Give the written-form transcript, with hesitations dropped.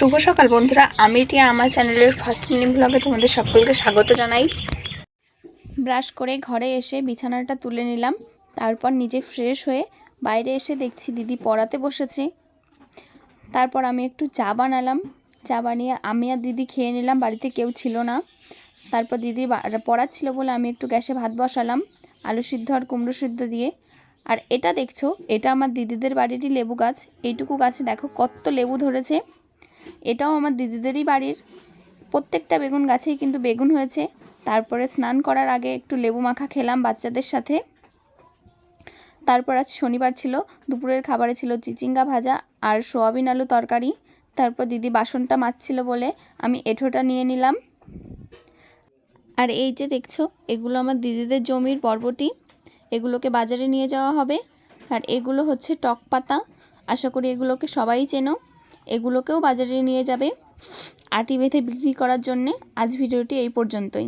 শুভ সকাল বন্ধুরা, আমি টিয়া আমার চ্যানেলের ফার্স্ট মিনি ব্লগে তোমাদের সকলকে স্বাগত জানাই। ব্রাশ করে ঘরে এসে বিছানাটা তুলে নিলাম, তারপর নিজে ফ্রেশ হয়ে বাইরে এসে দেখছি দিদি পড়াতে বসেছে। তারপর আমি একটু চা বানালাম, চা বানিয়ে আমি আর দিদি খেয়ে নিলাম, বাড়িতে কেউ ছিল না। তারপর দিদি পড়াচ্ছিল বলে আমি একটু গ্যাসে ভাত বসালাম আলু সিদ্ধ আর কুমড়ো সিদ্ধ দিয়ে। আর এটা দেখছো, এটা আমার দিদিদের বাড়িরই লেবু গাছ। এইটুকু গাছে দেখো কত লেবু ধরেছে। এটাও আমার দিদিদেরই বাড়ির। প্রত্যেকটা বেগুন গাছেই কিন্তু বেগুন হয়েছে। তারপরে স্নান করার আগে একটু লেবু মাখা খেলাম বাচ্চাদের সাথে। তারপর আজ শনিবার ছিল, দুপুরের খাবারে ছিল চিচিঙ্গা ভাজা আর সোয়াবিন আলু তরকারি। তারপর দিদি বাসনটা মাজছিল বলে আমি এঁঠোটা নিয়ে নিলাম। আর এই যে দেখছো, এগুলো আমার দিদিদের জমির বরবটি, এগুলোকে বাজারে নিয়ে যাওয়া হবে। আর এগুলো হচ্ছে টক পাতা, আশা করি এগুলোকে সবাই চেনো। এগুলোকেও বাজারে নিয়ে যাবে আটি বেঁধে বিক্রি করার জন্যে। আজ ভিডিওটি এই পর্যন্তই।